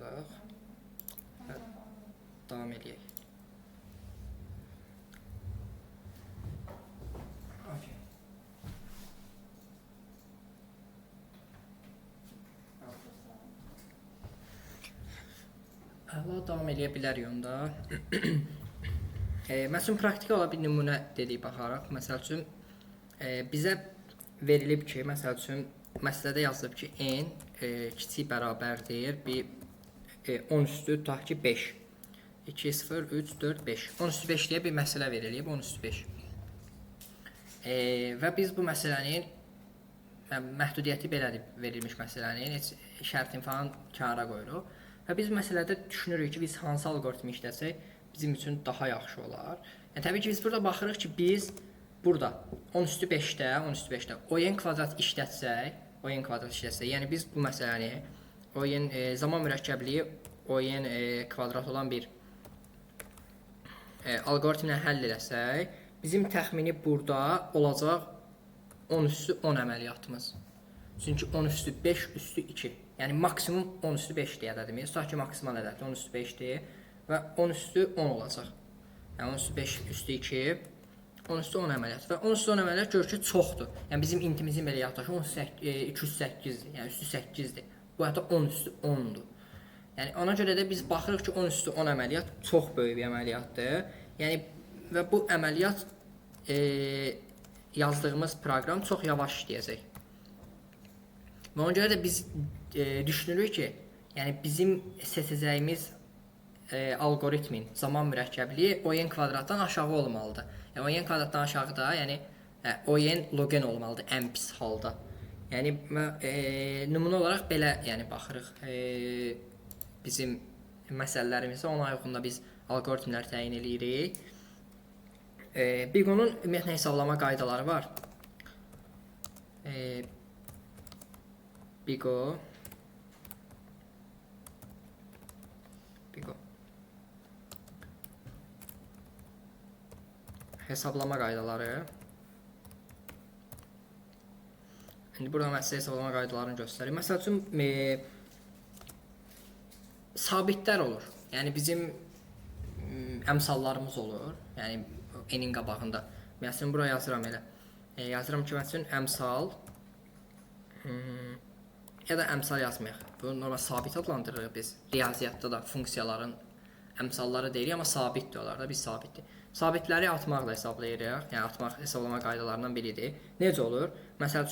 yazaq və davam edək. Davam edə bilərik onda. Məsələn, praktik ola bir nümunə dedik baxaraq. Məsəl üçün, bizə verilib ki, məsəl üçün, məsələdə yazılıb ki, n kiçik bərabərdir, 10 üstü tutaq ki, 5. 2, 0, 3, 4, 5. 10 üstü 5 deyə bir məsələ verilib, 10 üstü 5. Və biz bu məsələnin, məhdudiyyəti belədir verilmiş məsələnin, heç şərtini falan kənara qoyuruq. Və biz məsələdə düşünürük ki, biz hansı algoritmi işləsək bizim üçün daha yaxşı olar. Yəni, təbii ki, biz burada baxırıq ki, biz burada 10 üstü 5-də, 10 üstü 5-də ON kvadrat işlətsək, yəni biz bu məsələni ON zaman mürəkkəbliyi ON kvadrat olan bir algoritmlə həll eləsək, bizim təxmini burada olacaq 10 üstü 10 əməliyyatımız. Çünki 10 üstü 5 üstü 2. Yəni maksimum 10 üstü 5 deyə ədədimiz. Tutaq ki, maksimal ədəd 10 üstü 5-dir və 10 üstü 10 olacaq. Yəni 10 üstü 5 üstü 2, 10 üstü 10 əməliyyat və 10 üstü 10 əməliyyat görür ki, çoxdur. Yəni bizim intimizin belə yaxdaşı 208-dir, yəni üstü 8-dir. Bu hətta 10 üstü 10-dur. Yəni ona görə də biz baxırıq ki, 10 üstü 10 əməliyyat çox böyük bir əməliyyatdır. Yəni və bu əməliyyat yazdığımız proqram çox yavaş işləyəcək. Və ona görə də biz düşünürük ki, yəni bizim seçəcəyimiz algoritmin zaman mürəkkəbliyi ON kvadratdan aşağı olmalıdır. Yəni ON kvadratdan aşağıda, yəni ON log n olmalıdır ən pis halda. Yəni nümunə olaraq belə yəni baxırıq bizim məsələlərimizə, ona uyğun biz algoritmlər təyin edirik. Bigonun ümumiyyətlə hesablama qaydaları var. Bigo hesablama qaydaları. İndi burada mən sizə hesablama qaydalarını göstərim. Məsəl üçün sabitlər olur. Yəni bizim əmsallarımız olur. Yəni n-in qabağında. Məsələn buraya yazıram elə. Yazıram ki, məsələn əmsal ya da əmsal yazmayaq. Bunu normal sabit adlandırırıq biz. Riyaziyyatda da funksiyaların əmsalları deyirik, amma sabit diyorlar da, biz sabitdir. Sabitləri atmaqla hesablayırıq. Yəni atmaq hesablama qaydalarından biridir. Necə olur? Məsəl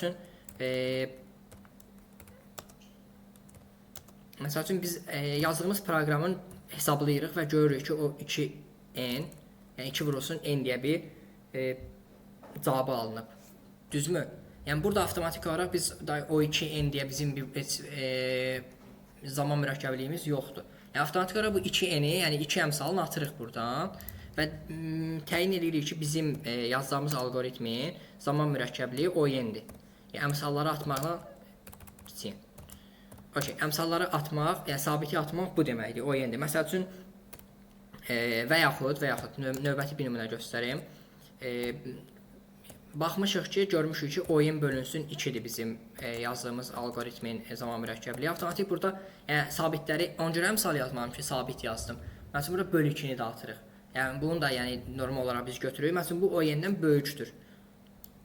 üçün biz yazdığımız proqramın hesablayırıq və görürük ki, o 2n, yəni 2 vurulsun n deyə bir cavabı alınıb. Düzmü? Yəni burada avtomatik olaraq biz o 2n deyə bizim bir zaman mürəkkəbliyimiz yoxdur. Yəni avtomatik olaraq bu 2n-i, yəni 2 əmsalını atırıq buradan və təyin edirik ki, bizim yazdığımız algoritmin zaman mürəkkəbliyi ON-dir. Yəni əmsalları atmaqla kiçiyim. Okay, əmsalları atmaq, yəni sabiti atmaq bu deməkdir, ON-dir. Məsəl üçün və yaxud növbəti bir nümunə göstərim. Baxmışıq ki, görmüşük ki, ON bölünsün 2-dir bizim yazdığımız algoritmin zaman mürəkkəbliyi. Avtomatik burada sabitləri, ona görə əmsal yazmadım ki, sabit yazdım. Məsələn, burada bölü 2-ni də atırıq. Yəni bunu da normal olaraq biz götürürük. Məsələn, bu ON-dən böyükdür.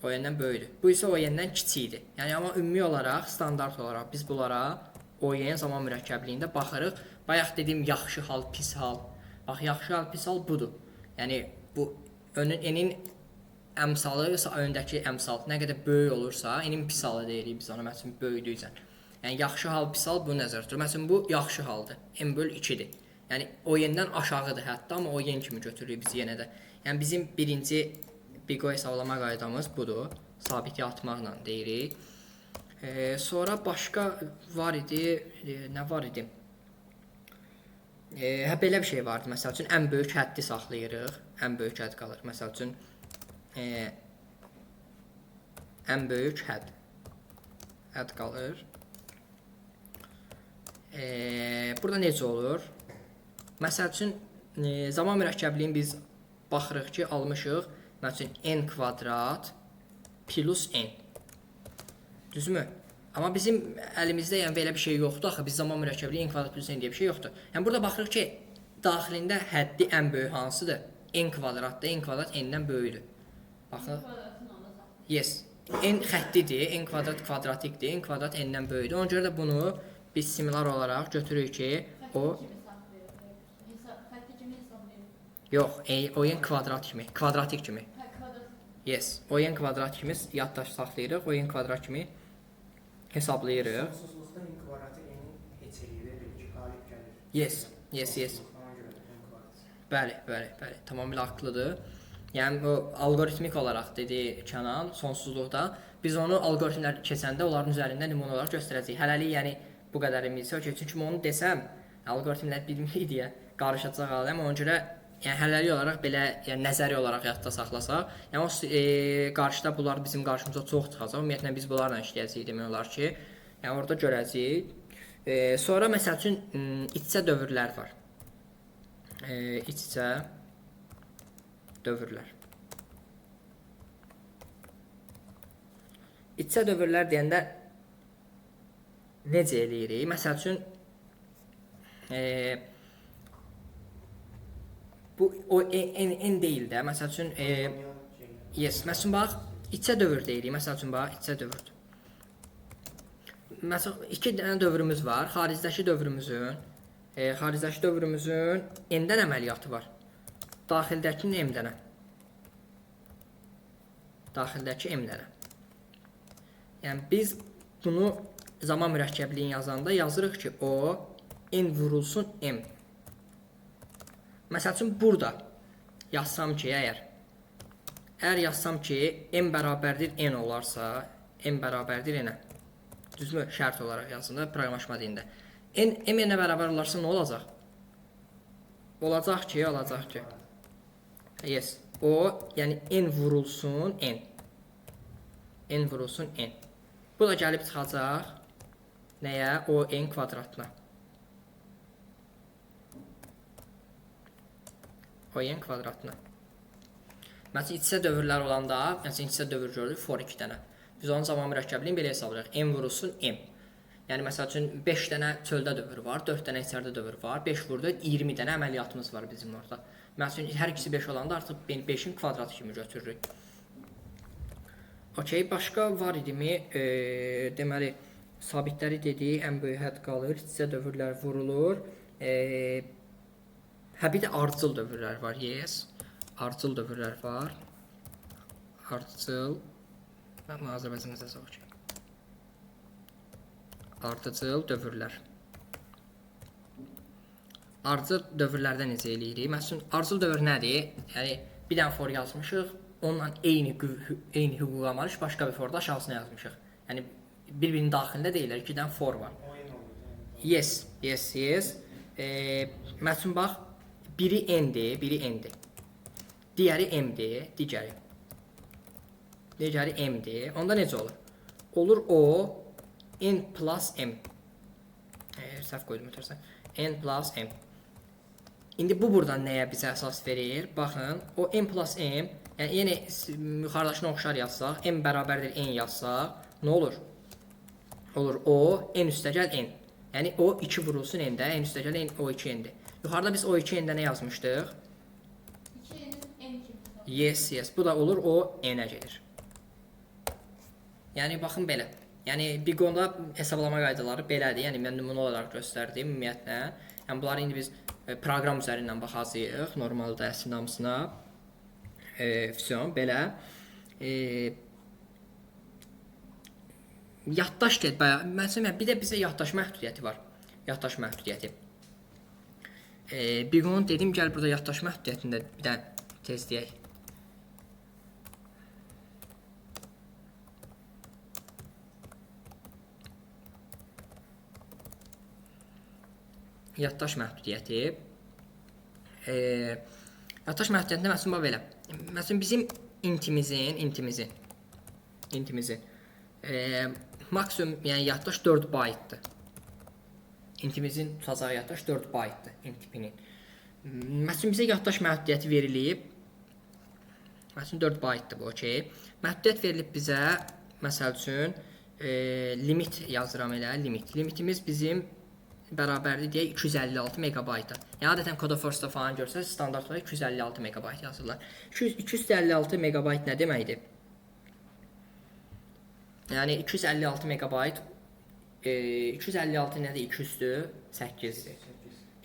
ON-dən böyükdür. Bu isə ON-dən kiçikdir. Yəni amma ümumi olaraq, standart olaraq biz bunlara ON zaman mürəkkəbliyində baxırıq. Bayaq dediyim yaxşı hal, pis hal. Bax, yaxşı hal, pis hal budur. Yəni bu n-in əmsalı öndəki əmsal nə qədər böyük olursa, n-in pis halı deyirik biz ona, məsələn, böyüdükcə. Yəni yaxşı hal, pis hal bunu nəzərdə tutur. Məsələn, bu yaxşı haldır. n böl 2-dir. Yəni ON-dən aşağıdır hətta, amma ON kimi götürürük biz yenə də. Yəni bizim birinci Bigo hesablama qaydamız budur. Sabiti atmaqla deyirik. Sonra başqa var idi, nə var idi? Belə bir şey vardı. Məsəl üçün ən böyük həddi saxlayırıq. Ən böyük hədd qalır. Məsəl üçün ən böyük hədd qalır. Burada necə olur? Məsəl üçün zaman mürəkkəbliyin biz baxırıq ki, almışıq. Məsələn, n kvadrat plus n. Düzmü? Amma bizim əlimizdə yəni belə bir şey yoxdur axı. Biz zaman mürəkkəbliyi n kvadrat plus n deyə bir şey yoxdur. Yəni burada baxırıq ki, daxilində həddi ən böyük hansıdır? N kvadratdır. N kvadrat n-dən böyükdür. Baxın. Yes. N xəttidir. N kvadrat kvadratikdir. N kvadrat n-dən böyükdür. Ona görə də bunu biz similar olaraq götürürük ki, o yox, o n kvadrat kimi, kvadratik kimi. Yes, o n kvadrat kimi yaddaş saxlayırıq. O n kvadrat kimi hesablayırıq. Sonsuzluqda n kvadratı n-in heç eləyir, ki, qalib gəlir. Yes. Bəli. Tamamilə haqlıdır. Yəni o alqoritmik olaraq dedi Kənan, sonsuzluqda biz onu alqoritmlər keçəndə onların üzərində nümunə olaraq göstərəcəyik. Hələlik yəni bu qədərimiz yox ki, çünki onu desəm, alqoritmlər bilmirik deyə qarışacaq aləm. Ona görə yəni hələlik olaraq belə, yəni nəzəri olaraq yadda saxlasaq, yəni o qarşıda bunlar bizim qarşımıza çox çıxacaq. Ümumiyyətlə biz bunlarla işləyəcəyik demək olar ki, yəni orada görəcəyik. Sonra məsəl üçün iç-içə dövrlər var. İç-içə dövrlər. İç-içə dövrlər deyəndə necə eləyirik? Məsəl üçün bu o n deyil də. Məsəl üçün yes, məsəl üçün bax, iç-içə dövr deyirik. Məsəl üçün bax, iç-içə dövrdür. Məsələn, iki dənə dövrümüz var. Xaricdəki dövrümüzün n-dən əməliyyatı var. Daxildəki m-dənə. Yəni biz bunu zaman mürəkkəbliyi yazanda yazırıq ki, o n vurulsun m. Məsəl üçün burada yazsam ki, əgər yazsam ki, m bərabərdir n olarsa, m bərabərdir n-ə. Düzmü? Şərt olaraq yazında, proqramlaşma dilində. M n-ə bərabər olarsa nə olacaq? Olacaq ki. Yes. O, yəni n vurulsun n. N vurulsun n. Bu da gəlib çıxacaq nəyə? O n kvadratına. O n kvadratına. Məsələn, iç-içə dövrlər olanda, məsələn, iç-içə dövr görürük, for 2 dənə. Biz onun zaman mürəkkəbliyini belə hesablayırıq. M vurulsun M. Yəni, məsəl üçün, 5 dənə çöldə dövr var, 4 dənə içərdə dövr var, 5 vurdu, 20 dənə əməliyyatımız var bizim orada. Məsəl üçün, hər ikisi 5 olanda artıq 5-in kvadratı kimi götürürük. Okey, başqa var idimi? Deməli, sabitləri dedik, ən böyük hədd qalır, iç-içə dövrlər vurulur. Bir də ardıcıl dövrlər var, yes. Ardıcıl dövrlər var. Ardıcıl. Mən Azərbaycan yazaq ki. Ardıcıl dövrlər. Ardıcıl dövrlərdə necə eləyirik? Məsələn, ardıcıl dövr nədir? Yəni, bir dənə for yazmışıq, onunla eyni hüquqa malik başqa bir forda aşağısına yazmışıq. Yəni, bir-birinin daxilində deyirlər, 2 dənə for var. Yes. Məsələn, bax, biri n-dir, digəri m-dir, digəri m-dir. Onda necə olur? Olur o n plus m. Səhv qoydum ötürsən. N plus m. İndi bu buradan nəyə bizə əsas verir? Baxın, o n plus m, yəni yenə yuxarıdakına oxşar yazsaq, m bərabərdir n yazsaq, nə olur? Olur o n üstəgəl n. Yəni o 2 vurulsun n-də, n üstəgəl n o 2 n-dir. Yuxarıda biz o 2 n-də nə yazmışdıq? 2n n kimi. Yes. Bu da olur o n-ə gedir. Yəni baxın belə. Yəni Bigonda hesablama qaydaları belədir. Yəni mən nümunə olaraq göstərdim ümumiyyətlə. Yəni bunları indi biz proqram üzərindən baxacağıq. Normalda əslində hamısına. Füsion belə. Yaddaş get bayağı. Məsələn, bir də bizə yaddaş məhdudiyyəti var. Yaddaş məhdudiyyəti. Bigon dedim, gəl burada yaddaş məhdudiyyətində bir dənə test deyək. Yaddaş məhdudiyyəti. Yaddaş məhdudiyyətində məsələn belə. Məsələn bizim intimizin maksimum yəni yaddaş 4 baytdır. İntimizin tutacağı yaddaş 4 baytdır intipinin. Məsələn bizə yaddaş məhdudiyyəti verilib. Məsələn 4 baytdır bu, okey. Məhdudiyyət verilib bizə məsəl üçün limit yazıram elə, limit. Limitimiz bizim bərabərdir deyək 256 megabayta. Yəni adətən Codaforce-da falan görsəz standart olaraq 256 megabayt yazırlar. 256 megabayt nə deməkdir? Yəni 256 megabayt 256 nədir? 200-dür, 8-dir.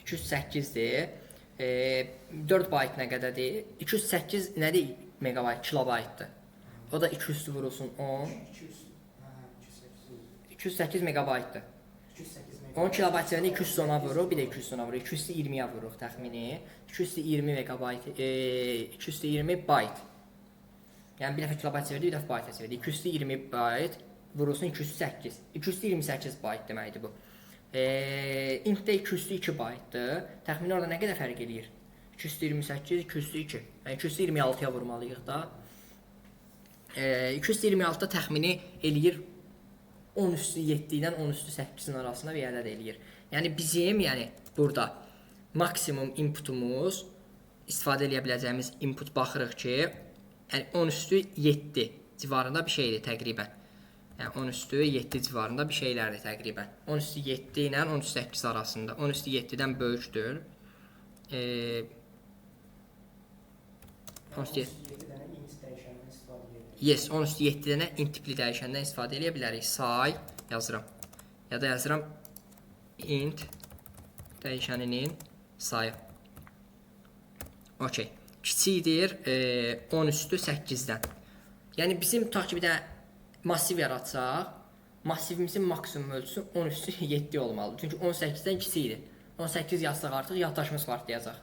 208-dir. 4 bayt nə qədərdir? 208 nədir? Megabayt, kilobaytdır. O da 200 vurulsun 10. 208 megabaytdır. 10 kilobayt sevəndə 200 ona vurur, bir də 200 ona vurur. 220-yə vururuq təxmini. 220 megabayt, 220 bayt. Yəni bir dəfə kilobayt sevərdi, bir dəfə bayt sevərdi. 220 bayt vurulsun 208. 228 bayt deməkdir bu. Int-də 202 baytdır. Təxmini orada nə qədər fərq eləyir? 228, 202. Yəni 226-ya vurmalıyıq da. 226-da təxmini eləyir 10 üstü 7-dən 10 üstü 8-in arasında bir ədəd eləyir. Yəni bizim burada maksimum inputumuz istifadə edə biləcəyimiz input baxırıq ki, yəni 10 üstü 7 civarında bir şeydir təqribən. Yəni 10 üstü 7 civarında bir şeylərdir təqribən. 10 üstü 7 ilə 10 üstü 8 arasında. 10 üstü 7-dən böyükdür. 10 üstü 7. Yes, 10 üstü 7 dənə int tipli dəyişəndən istifadə edə bilərik. Say yazıram. Ya da yazıram int dəyişəninin sayı. Okey. Kiçikdir 10 üstü 8-dən. Yəni bizim tutaq ki bir də massiv yaratsaq, massivimizin maksimum ölçüsü 10 üstü 7 olmalıdır. Çünki 18-dən kiçikdir. 18 yazsaq artıq yaddaşımız partlayacaq.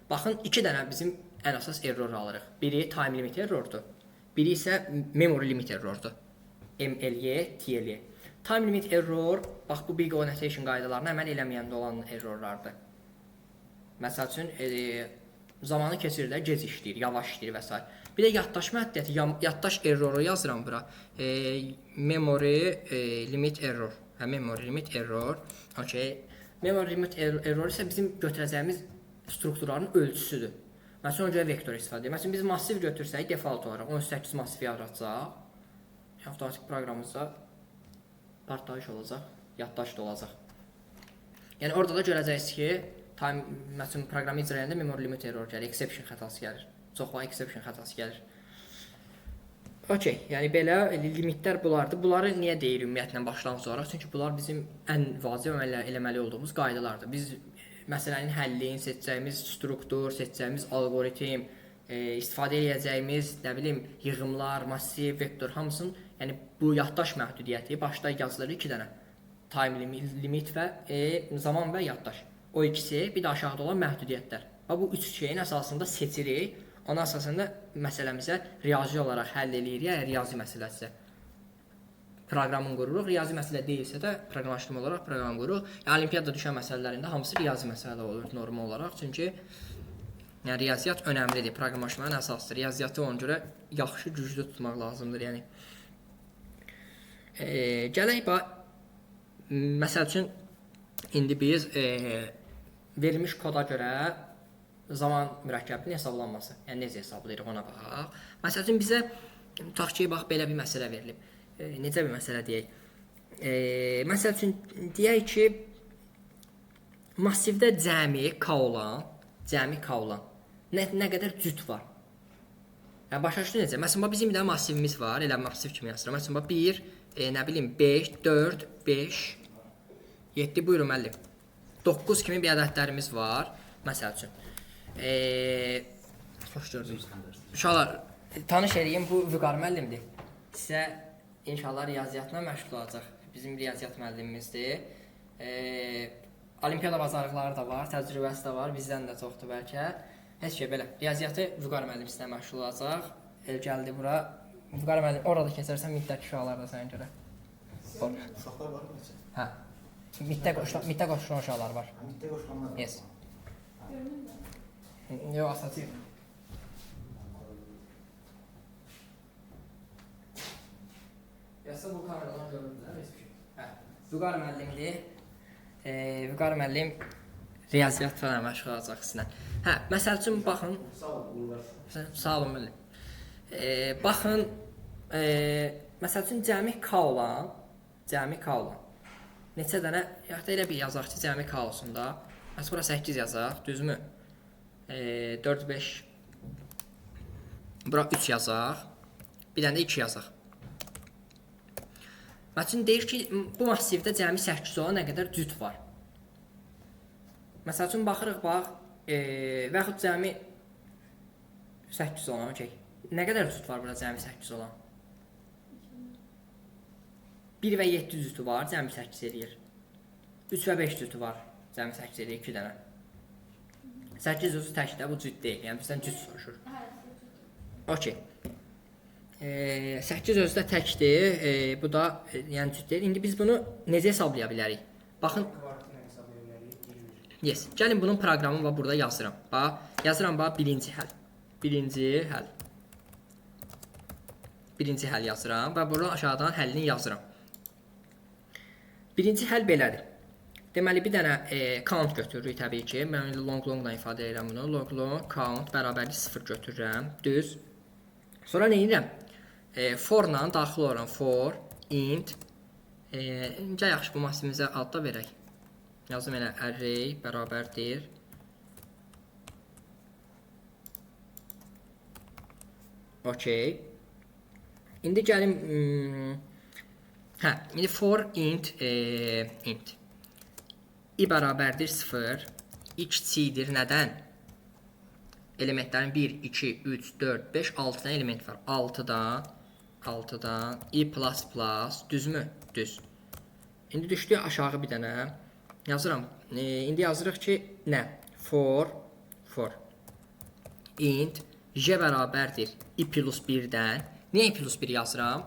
Baxın, 2 dənə bizim ən əsas error alırıq. Biri time limit errordur. Biri isə memory limit errordur. MLY, TLY. Time limit error, bax bu big O notation qaydalarına əməl eləməyəndə olan errorlardır. Məsəl üçün, zamanı keçirir, gec işləyir, yavaş işləyir və s. Bir də yaddaş məhdudiyyəti, yaddaş erroru yazıram bura. Memory limit error. Memory limit error. Okay. Memory limit error isə bizim götürəcəyimiz strukturların ölçüsüdür. Məsələn, ona görə vektor istifadə edir. Məsələn, biz massiv götürsək, default olaraq 18 massiv yaratsaq, avtomatik proqramımızda partlayış olacaq, yaddaş da olacaq. Yəni, orada da görəcəksiniz ki, məsələn, proqramı icra edəndə memory limit error gəlir, exception xətası gəlir. Çox vaxt exception xətası gəlir. Okey, yəni belə limitlər bunlardır. Bunları niyə deyir ümumiyyətlə başlanğıc olaraq? Çünki bunlar bizim ən vacib eləməli olduğumuz qaydalardır. Biz məsələnin həllini, seçəcəyimiz struktur, seçəcəyimiz algoritm, istifadə edəcəyimiz, nə bilim, yığımlar, massiv, vektor hamısının, yəni bu yaddaş məhdudiyyəti başda yazılır 2 dənə. Time limit və zaman və yaddaş. O ikisi, bir də aşağıda olan məhdudiyyətlər. Və bu üç şeyin əsasında seçirik. Onun əsasında məsələmizə riyazi olaraq həll eləyirik, yəni riyazi məsələsi. Proqramın qururuq, riyazi məsələ deyilsə də proqramlaşdırma olaraq proqram qururuq. Yəni, olimpiyada düşən məsələlərində hamısı riyazi məsələ olur normal olaraq. Çünki yəni, riyaziyyat önəmlidir, proqramlaşmanın əsasıdır. Riyaziyyatı ona görə yaxşı, güclü tutmaq lazımdır. Yəni, gələk, məsəl üçün, indi biz verilmiş koda görə zaman mürəkkəbinin hesablanması. Yəni, necə hesablayırıq ona bax. Məsəl üçün, bizə tutaq ki, bax, belə bir məsələ verilib. Necə bir məsələ deyək? Məsəl üçün, deyək ki, massivdə cəmi K olan nə qədər cüt var? Yəni, başa düşdün necə? Məsələn, bizim bir də massivimiz var, elə massiv kimi yazıram. Məsələn, 1, nə bilim, 5, 4, 5, 7, buyurun müəllim. 9 kimi bir ədədlərimiz var, məsəl üçün. Xoş gördünüz. Uşaqlar, tanış edeyim, bu Vüqar müəllimdir. Sizə İnşallah riyaziyyatla məşğul olacaq. Bizim riyaziyyat müəllimimizdir. Olimpiyada bacarıqları da var, təcrübəsi də var, bizdən də çoxdur bəlkə. Heç şey belə. Riyaziyyatı Vüqar müəllim sizə məşğul olacaq. Gəldi bura. Vüqar müəllim, orada keçərsən middəki uşaqlar da sənə görə. Uşaqlar var mı? Hə. Middə qoşulan uşaqlar var. Middə qoşulanlar var. Yes. Yox, asatıyım. Yasa bu kameradan göründülər, heç bir şey. Hə, Vüqar müəllimdir. Vüqar müəllim riyaziyyat falan məşğul olacaq sizlə. Hə, məsəl üçün baxın. Sağ olun müəllim. Baxın, məsəl üçün cəmi K olan neçə dənə, ya da elə bir yazaq ki, cəmi K olsun da. Məsələn, bura 8 yazaq, düzmü? 4, 5, bura 3 yazaq, bir dənə də 2 yazaq. Məsələn, deyir ki, bu massivdə cəmi 8 olan nə qədər cüt var. Məsəl üçün, baxırıq, bax, və yaxud cəmi 8 olan, okey. Nə qədər cüt var burada cəmi 8 olan? 1 və 7 cütü var, cəmi 8 eləyir. 3 və 5 cütü var, cəmi 8 eləyir, 2 dənə. 8 cütü təkdə, bu cüt deyil, yəni bizdən cüt soruşur. Okey. 8 özü də təkdir, bu da yəni cüt deyil. İndi biz bunu necə hesablaya bilərik? Baxın. Kvartı ilə hesablaya bilərik. Yes. Gəlin bunun proqramını və burada yazıram. Bax, yazıram bax birinci həll. Birinci həll yazıram və burada aşağıdan həllini yazıram. Birinci həll belədir. Deməli bir dənə count götürürük təbii ki. Mən long-la ifadə edirəm bunu. Long count bərabərlik 0 götürürəm. Düz. Sonra nə edirəm? For-la daxil olaram. For int incə yaxşı bu massivimizə adda verək. Yazım elə array bərabərdir. Okey. İndi gəlim indi for int i bərabərdir 0. I kiçikdir nədən? Elementlərin 1, 2, 3, 4, 5, 6 dənə element var. 6-dan i plus plus düzmü? Düz. İndi düşdü aşağı bir dənə. Yazıram. İndi yazırıq ki, nə? For int j bərabərdir i plus 1-dən. Niyə i plus 1 yazıram?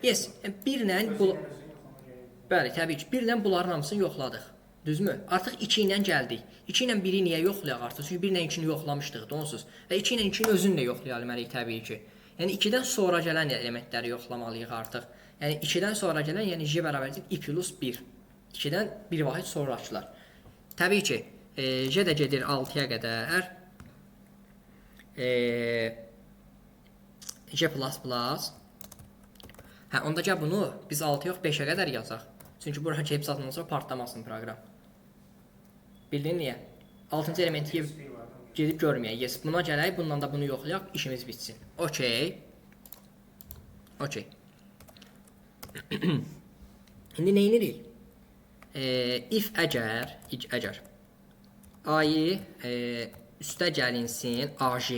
Yes, 1-lə bəli, təbii ki, 1-lə bunların hamısını yoxladıq. Düzmü? Artıq 2 ilə gəldik. 2 ilə 1-i niyə yoxlayaq artıq? Çünki 1 ilə 2-ni yoxlamışdıq da onsuz. Və 2 ilə 2-ni özünü də yoxlayalım təbii ki. Yəni 2-dən sonra gələn elementləri yoxlamalıyıq artıq. Yəni 2-dən sonra gələn, yəni j bərabərdir i plus 1. 2-dən bir vahid sonrakılar. Təbii ki, j də gedir 6-ya qədər. J plus plus. Onda gəl bunu biz 6 yox 5-ə qədər yazaq. Çünki burada hepsi adından sonra partlamasın proqram. Bildin niyə? 6-cı elementi gedib görməyək. Yes, buna gələk, bundan da bunu yoxlayaq, işimiz bitsin. Okey. Okey. İndi nə edirik? If əgər a-yı üstə gəlinsin AJ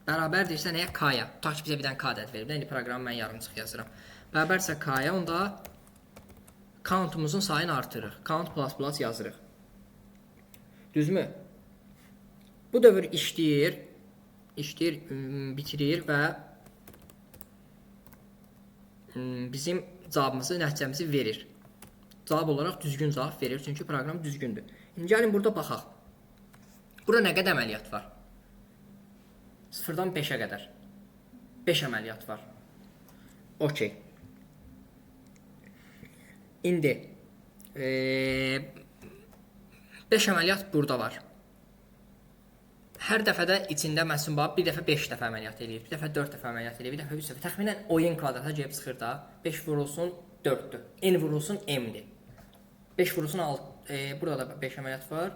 bərabərdirsə nəyə? K-ya. Tutaq ki, bizə bir dənə K ədəd verib. İndi proqramı mən yarımçıq yazıram. Bərabərdirsə K-ya, onda count-umuzun sayını artırırıq. Count plus plus yazırıq. Düzmü? Bu dövr işləyir, bitirir və bizim cavabımızı, nəticəmizi verir. Cavab olaraq düzgün cavab verir, çünki proqram düzgündür. İndi gəlin burada baxaq. Burada nə qədər əməliyyat var? 0-dan 5-ə qədər. 5 əməliyyat var. Okey. İndi 5 əməliyyat burada var. Hər dəfədə içində məsələn bir dəfə 5 dəfə əməliyyat eləyir, bir dəfə 4 dəfə əməliyyat eləyir, bir dəfə 3 dəfə. Təxminən oyun kvadrata gəlib çıxır da. 5 vurulsun 4-dür. N vurulsun M-dir. 5 vurulsun 6. Burada da 5 əməliyyat var.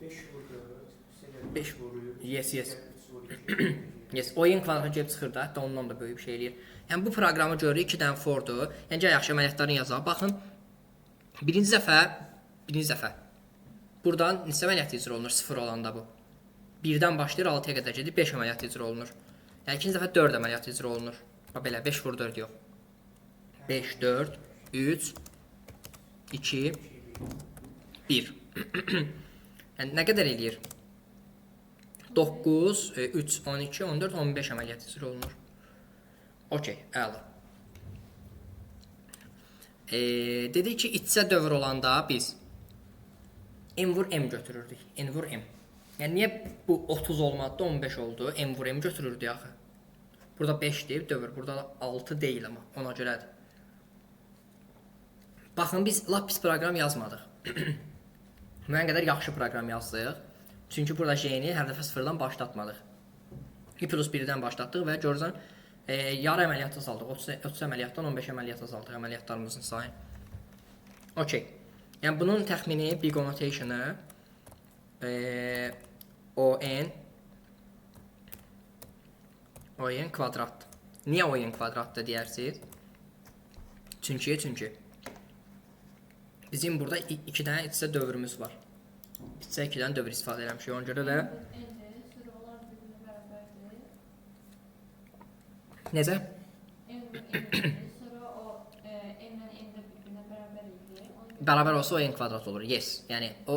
5 vurdu. 5 vurur. Yes. Yes, oyun kvadrata gəlib çıxır da, hətta ondan da böyük bir şey eləyir. Yəni bu proqramı görürük, 2 dənə fordur. Yəni yaxşı əməliyyatlarını yazaq. Baxın. Birinci dəfə. Buradan neçə əməliyyat icra olunur? 0 olanda bu. 1-dən başlayır 6-ya qədər gedir, 5 əməliyyat icra olunur. Yəni ikinci dəfə 4 əməliyyat icra olunur. Bax belə 5 vur 4 yox. 5 4 3 2 1. Yəni nə qədər eləyir? 9 3 12 14 15 əməliyyat icra olunur. Okey, əla. Dedik ki, iç-içə dövr olanda biz M vur M götürürdük. N vur M. Yəni niyə bu 30 olmadı da 15 oldu? M vur M götürürdük axı. Burada 5 deyib dövr, burada 6 deyil amma ona görədir. Baxın biz lap pis proqram yazmadıq. Müəyyən qədər yaxşı proqram yazdıq. Çünki burada J-ni hər dəfə 0-dan başlatmadıq. i plus 1-dən başlatdıq və görürsən yarı əməliyyat azaldıq. 30 əməliyyatdan 15 əməliyyat azaldıq əməliyyatlarımızın sayını. Okey. Yəni bunun təxmini big O notation-ı ON kvadratdır. Niyə ON kvadratdır deyərsiniz? Çünki bizim burada 2 dənə iç-içə dövrümüz var. İç-içə 2 dənə dövr istifadə eləmişik. Ona görə də N'dir, sıralar birbirine bərabərdir. necə? N'dir, sonra o N'lə N də birbirine bərabər idi. Bərabər olsa o n kvadrat olur. Yes. Yəni o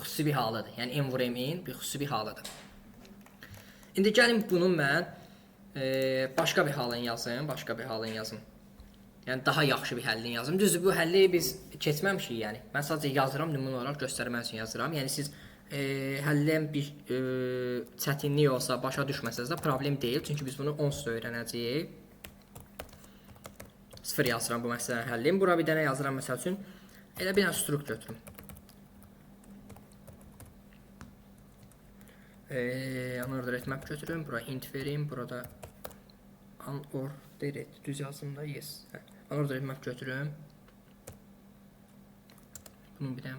xüsusi bir halıdır. Yəni n vur m-in bir xüsusi bir halıdır. İndi gəlin bunun mən başqa bir halını yazım. Yəni daha yaxşı bir həllini yazım. Düzdür, bu həlli biz keçməmişik yəni. Mən sadəcə yazıram, nümunə olaraq göstərmək üçün yazıram. Yəni siz həllin bir çətinlik olsa, başa düşməsəz də problem deyil. Çünki biz bunu onsuz da öyrənəcəyik. 0 yazıram bu məsələnin həllini. Bura bir dənə yazıram məsəl üçün. Elə bir dənə strukt götürüm. Unorder etmək götürüm. Bura int verim. Burada unorder et. Düz yazımda yes. Unorder etmək götürüm. Bunun bir dənə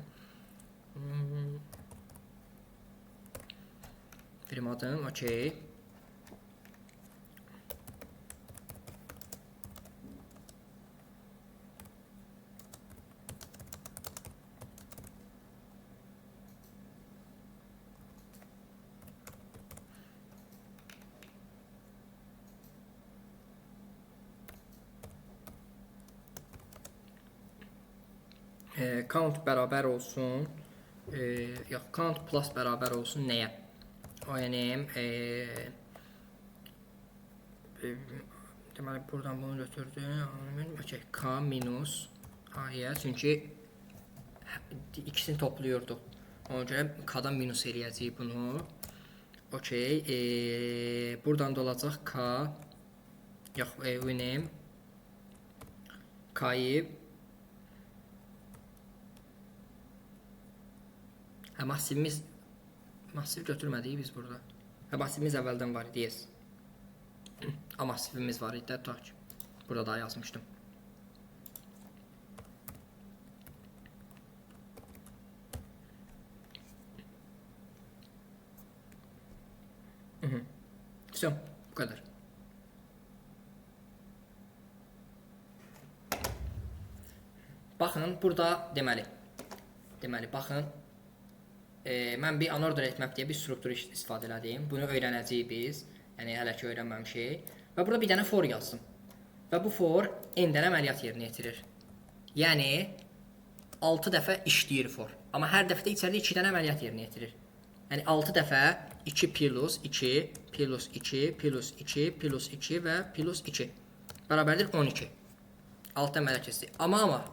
verim adım. Okey. Count bərabər olsun. Yox, count plus bərabər olsun nəyə? ONM deməli buradan bunu götürdüm. Okay, K minus A-yə. Çünki ikisini toplayırdıq. Ona görə K-dan minus eləyəcəyik bunu. Okay, buradan da olacaq K. Yox, ONM K-yı massiv götürmədik biz burada. Massivimiz əvvəldən var idi, yes. A massivimiz var idi, tutaq ki. Burada daha yazmışdım. Все, bu kadar. Baxın, burada deməli baxın. Mən bir unorder etmək deyə bir struktur istifadə elədim. Bunu öyrənəcəyik biz. Yəni hələ ki öyrənməmişik. Və burada bir dənə for yazdım. Və bu for n dənə əməliyyat yerinə yetirir. Yəni 6 dəfə işləyir for. Amma hər dəfə də içəridə 2 dənə əməliyyat yerinə yetirir. Yəni 6 dəfə 2 plus 2 plus 2 plus 2 plus 2 və plus 2 bərabərdir 12. 6 əməliyyat keçdi. Amma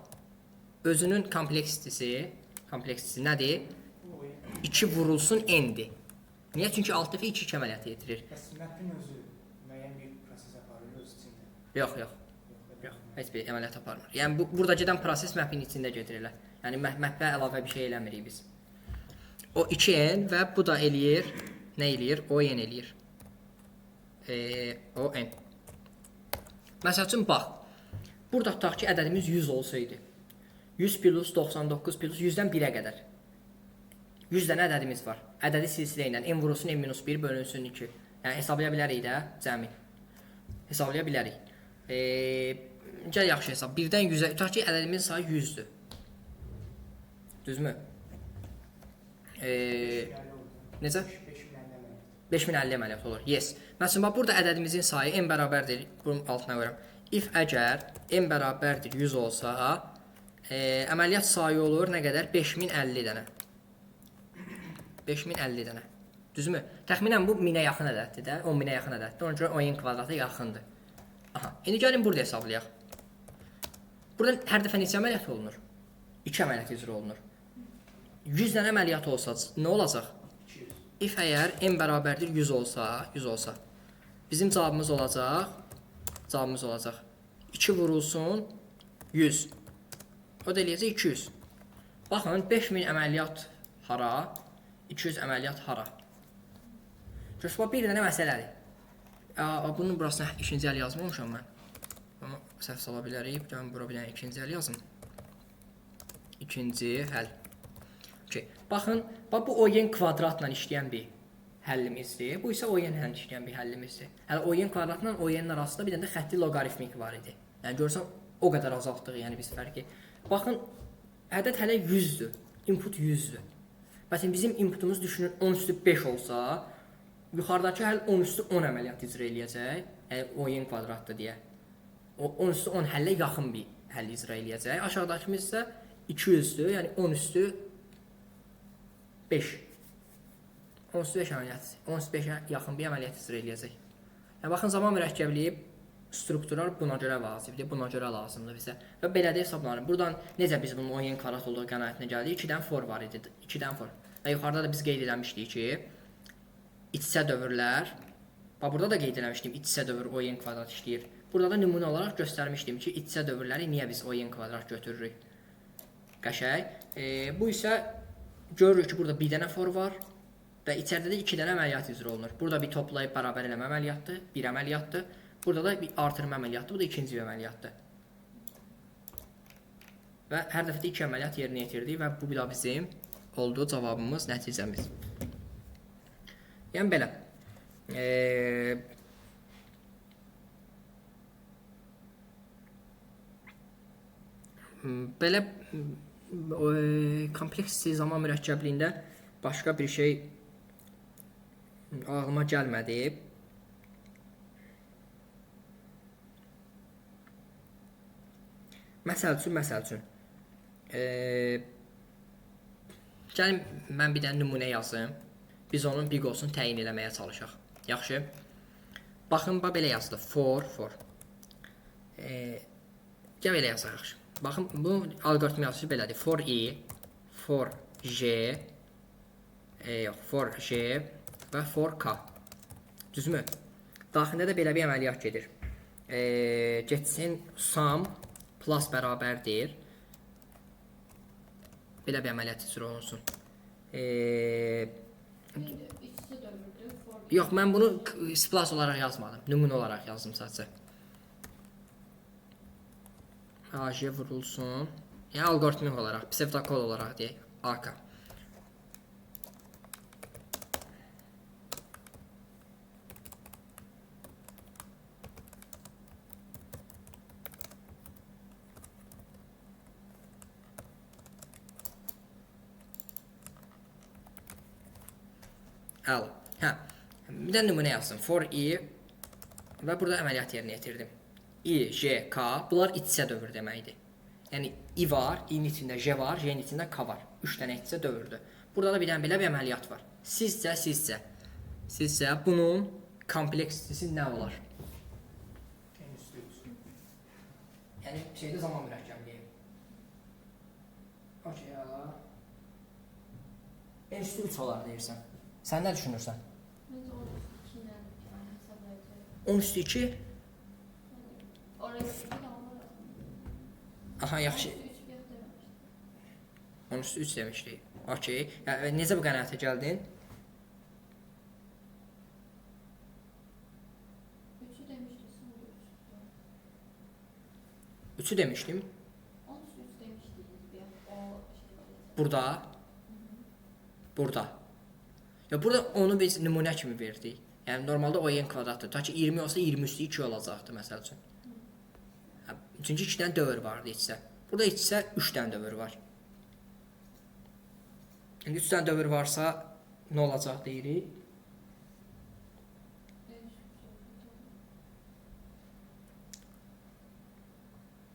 özünün kompleksitisi nədir? 2 vurulsun n-dir. Niyə? Çünki 6 dəfə 2 əməliyyatı yetirir. Bəs mətin özü müəyyən bir proses aparır öz içində. Yox. Heç bir əməliyyat aparmır. Yəni burada gedən proses mapin içində gedir elə. Yəni mapə əlavə bir şey eləmirik biz. O 2n və bu da eləyir. Nə eləyir? O n eləyir. O n. Məsəl üçün bax. Burada tutaq ki ədədimiz 100 olsaydı. 100 plus 99 plus 100-dən 1-ə qədər. 100 dənə ədədimiz var. Ədədi silsilə ilə n vurulsun n-1 bölünsün 2. Yəni hesablaya bilərik də cəmi. Hesablaya bilərik. Gəl yaxşı hesab. 1-dən 100-ə, tutaq ki ədədimizin sayı 100-dür. Düzmü? Necə? 5050 əməliyyat olur. Yes. Məsələn, burada ədədimizin sayı n bərabərdir. Bunun altına qoyuram. If əgər n bərabərdir 100 olsa, əməliyyat sayı olur nə qədər? 5050 dənə. 5050 dənə. Düzmü? Təxminən bu 1000-ə yaxın ədəddir də, 10.000-ə yaxın ədəddir. Ona görə o n kvadratı yaxındır. Aha. İndi gəlin burada hesablayaq. Burada hər dəfə neçə əməliyyat olunur? 2 əməliyyat icra olunur. 100 dənə əməliyyat olsa nə olacaq? 200. If əgər n bərabərdir 100 olsa, bizim cavabımız olacaq 2 vurulsun 100. O da eləyəcək 200. Baxın 5000 əməliyyat hara? 200 əməliyyat hara? Çünki bir dənə məsələdir. Bunun burasına ikinci əl yazmamışam mən. Amma səhv sala bilərik. Gəlin bura bir dənə ikinci əl yazın. İkinci həll. Okay. Baxın, bu oyun kvadratla işləyən bir həllimizdir. Bu isə oyun ilə işləyən bir həllimizdir. Hələ oyun kvadratla oyunun arasında bir dənə də xətti loqaritmik var idi. Yəni görürsən o qədər azaltdıq yəni biz fərqi. Baxın, ədəd hələ 100-dür. Input 100-dür. Məsələn bizim inputumuz düşünün 10 üstü 5 olsa, yuxarıdakı həll 10 üstü 10 əməliyyat icra eləyəcək. Yəni oyun kvadratdır deyə. O 10 üstü 10 həllə yaxın bir həll icra eləyəcək. Aşağıdakımız isə 200-dür. Yəni 10 üstü 5. 10 üstü 5 əməliyyat. 10 üstü 5-ə yaxın bir əməliyyat icra eləyəcək. Yəni baxın zaman mürəkkəbliyi strukturlar buna görə vacibdir, buna görə lazımdır bizə. Və belə də hesablanır. Buradan necə biz bunun oyun kvadrat olduğu qənaətinə gəldik? 2-dən for var idi. 2-dən for. Və yuxarıda da biz qeyd eləmişdik ki, iç-içə dövrlər, burada da qeyd eləmişdim, iç-içə dövr oyun kvadrat işləyir. Burada da nümunə olaraq göstərmişdim ki, iç-içə dövrləri niyə biz oyun kvadrat götürürük? Qəşəng. Bu isə görürük ki, burada bir dənə for var və içəridə də 2 dənə əməliyyat icra olunur. Burada bir toplayıb bərabər eləmə əməliyyatdır, bir əməliyyatdır. Burada da bir artırma əməliyyatdır, bu da ikinci bir əməliyyatdır. Və hər dəfə də 2 əməliyyat yerinə yetirdik və bu da bizim olduğu cavabımız, nəticəmiz. Yəni belə. Belə kompleks zaman mürəkkəbliyində başqa bir şey ağlıma gəlmədi. Məsəl üçün. Gəlin mən bir dənə nümunə yazım. Biz onun big olsun təyin eləməyə çalışaq. Yaxşı. Baxın, belə yazdı. For. Gəl belə yazaq yaxşı. Baxın, bu alqoritm yazışı belədir. For i, for j, for j və for k. Düzmü? Daxilində də belə bir əməliyyat gedir. Getsin sum plus bərabərdir. Belə bir əməliyyat icra olunsun. Yox, mən bunu plus olaraq yazmadım. Nümunə olaraq yazdım sadəcə. AJ vurulsun. Yəni alqoritmik olaraq, psevdokod olaraq deyək. AK. Al. Bir də nümunə yazsın. For i və burada əməliyyat yerinə yetirdim. I, J, K. Bunlar iç-içə dövr deməkdir. Yəni i var, i-nin içində J var, J-nin içində K var. 3 dənə iç-içə dövrdür. Burada da bir dənə belə bir əməliyyat var. Sizcə bunun kompleksisi nə olar? Yəni şeydə zaman mürəkkəbliyi. Okey ya. En üstü 3 olar deyirsən. Sən nə düşünürsən? 10 üstü 2? Aha, yaxşı. 10 üstü 3 demişdik. Okey. Necə bu qənaətə gəldin? 3'ü demişdim. Burada. Ya burada onu biz nümunə kimi verdik. Yəni normalda o n kvadratdır. Ta ki 20 olsa 20 üstü 2 olacaqdı məsəl üçün. Çünki 2 dənə dövr vardı içsə. Burada içsə 3 dənə dövr var. Yəni 3 dənə dövr varsa nə olacaq deyirik?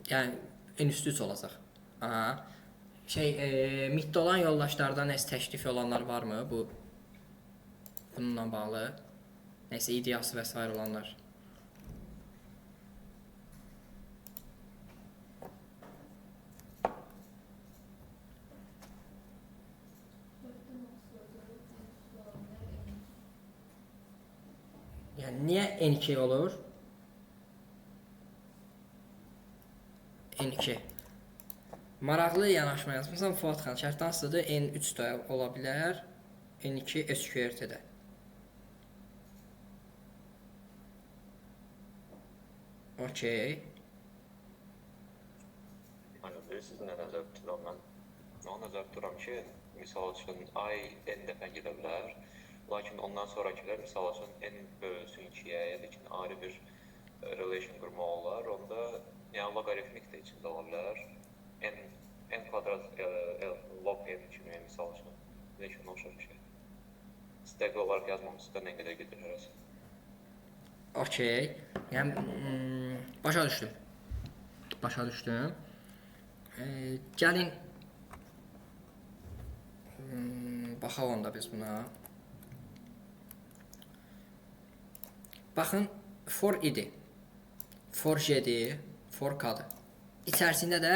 Yəni en üstü 3 olacaq. Aha. MIT-də olan yoldaşlardan nəsə təklif olanlar varmı bununla bağlı? Nəsə ideyası və s. olanlar. Yəni niyə N2 olur? N2. Maraqlı yanaşma yazmışsam Fuad xan, şərt hansıdır? N3 də ola bilər. N2 SQRT-də. Okey. Aynen bilirsiniz nə nəzərdə tuturam mən? Onu nəzərdə tuturam ki, misal üçün ay n dəfə gedə bilər, lakin ondan sonrakilər misal üçün n bölünsün 2-yə ya da ki, ayrı bir relation qurmaq olar. Onda yəni loqaritmik də içində ola bilər. n kvadrat log n kimi misal üçün. Nə kimi oxşar bir şey. Stəqli olaraq yazmamızda nə qədər gedir hərəsi. Okey. Yəni başa düşdüm. Gəlin baxaq onda biz buna. Baxın, for idi. For j-dir, for k-dır. İçərisində də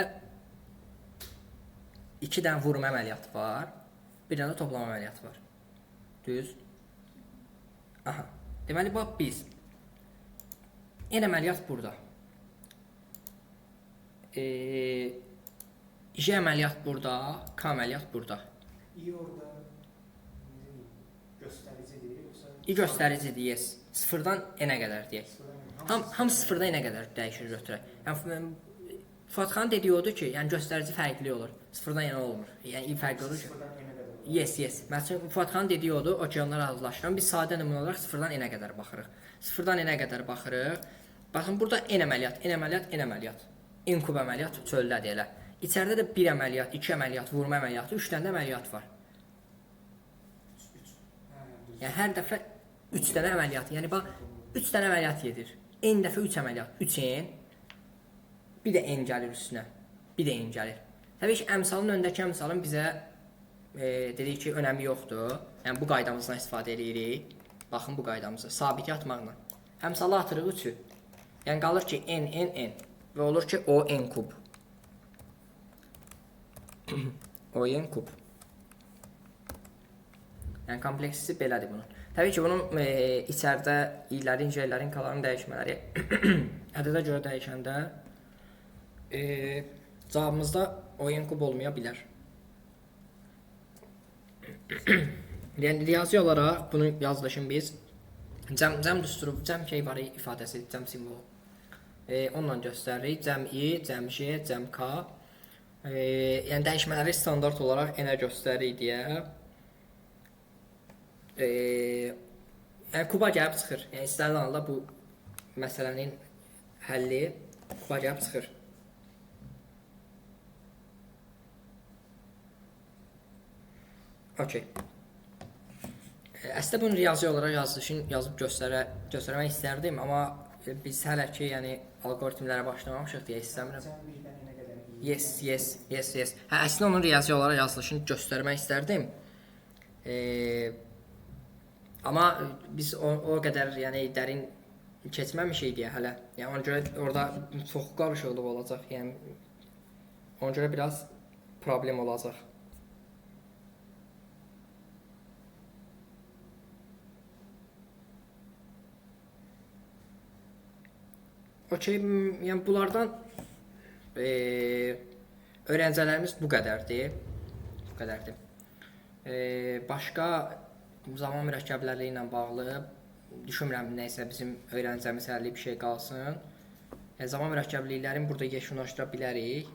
2 dənə vurma əməliyyatı var. Bir dənə də toplama əməliyyatı var. Düz. Aha. Deməli, bax biz n əməliyyat burada. J əməliyyat burada, k əməliyyat burada. İ orada göstəricidir yoxsa? İ göstəricidir, yes. Sıfırdan n-ə qədər deyək. Hamı sıfırdan n-ə qədər dəyişir götürək. Yəni, Fuadxanın dediyi odur ki, yəni göstərici fərqli olur. Sıfırdan n olmur. Yəni i fərqli olur ki. Sıfırdan n-ə qədər. Yes. Məsələn, Fuadxanın dediyi odur, okeanları azlaşdıran. Biz sadə nümunə olaraq sıfırdan n-ə qədər baxırıq. Sıfırdan n-ə qədər baxırıq. Baxın, burada n əməliyyat. N kub əməliyyat çöldədir elə. İçəridə də 1 əməliyyat, 2 əməliyyat, vurma əməliyyatı, 3 dənə də əməliyyat var. Yəni hər dəfə 3 dənə əməliyyat. Yəni bax 3 dənə əməliyyat yedir. N dəfə 3 əməliyyat, 3n. Bir də n gəlir üstünə. Təbii ki, əmsalın öndəki əmsalın bizə dedik ki, önəmi yoxdur. Yəni bu qaydamızdan istifadə edirik. Baxın bu qaydamızı sabiti atmaqla. Əmsalı atırıq 3-ü. Yəni qalır ki, n və olur ki, o n kub. O n kub. Yəni kompleksisi belədir bunun. Təbii ki, bunun içəridə i'lərin, j'lərin, k'ların dəyişmələri ədədə görə dəyişəndə cavabımızda o n kub olmaya bilər. Yəni riyazi olaraq bunu yazılışın biz cəm düsturu, cəm şey var ifadəsi, cəm simvolu. Onunla göstəririk. Cəm i, cəm j, cəm k. Yəni dəyişmələri standart olaraq n-ə göstəririk deyə. Yəni kuba gəlib çıxır. Yəni istənilən halda bu məsələnin həlli kuba gəlib çıxır. Okey. Əslində bunu riyazi olaraq yazıb göstərmək istərdim, amma biz hələ ki, yəni algoritmlərə başlamamışıq deyə istəmirəm. Sən birdən n-ə qədər. Yes. Hə, əslində onun riyazi olaraq yazılışını göstərmək istərdim. Amma biz o qədər yəni dərin keçməmişik deyə hələ. Yəni ona görə orada çox qarışıqlıq olacaq. Yəni ona görə biraz problem olacaq. Okey, yəni bunlardan öyrəncələrimiz bu qədərdir. Başqa zaman mürəkkəbləri ilə bağlı düşünmürəm nəysə bizim öyrəncəmiz həlli bir şey qalsın. Zaman mürəkkəbliklərini burada yekunlaşdıra bilərik.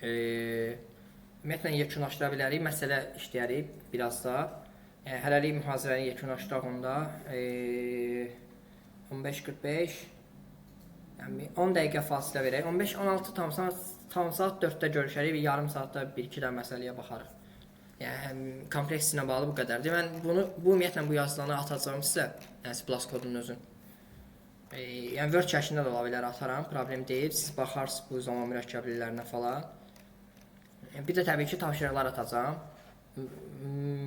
Ümumiyyətlə yekunlaşdıra bilərik, məsələ işləyərik biraz da. Hələlik mühazirəni yekunlaşdıraq onda 15:45 yəni 10 dəqiqə fasilə verək. 15-16 tam saat 4-də görüşərik və yarım saatda 1-2 də məsələyə baxarıq. Yəni kompleks ilə bağlı bu qədərdir. Mən bu ümumiyyətlə bu yazılanı atacağım sizə. Yəni C+ kodunun özün. Yəni Word şəklində də ola bilər ataram, problem deyil. Siz baxarsınız bu zaman mürəkkəblilərinə falan. Bir də təbii ki, tapşırıqlar atacağam.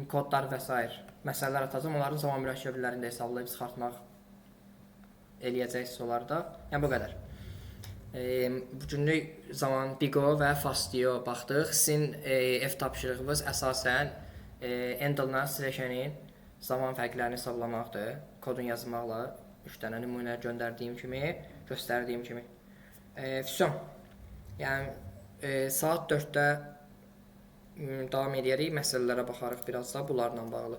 Kodlar və s. məsələlər atacağam. Onların zaman mürəkkəblilərini də hesablayıb çıxartmaq eləyəcəksiniz onlarda. Yəni bu qədər. Bugünlük zaman Bigo və Fastio baxdıq. Sizin F tapşırığınız əsasən Endel'la Streşenin zaman fərqlərini hesablamaqdır. Kodun yazmaqla 3 dənə nümunə göstərdiyim kimi. Füsun. Yəni saat 4-də davam edərik, məsələlərə baxarıq biraz da bunlarla bağlı.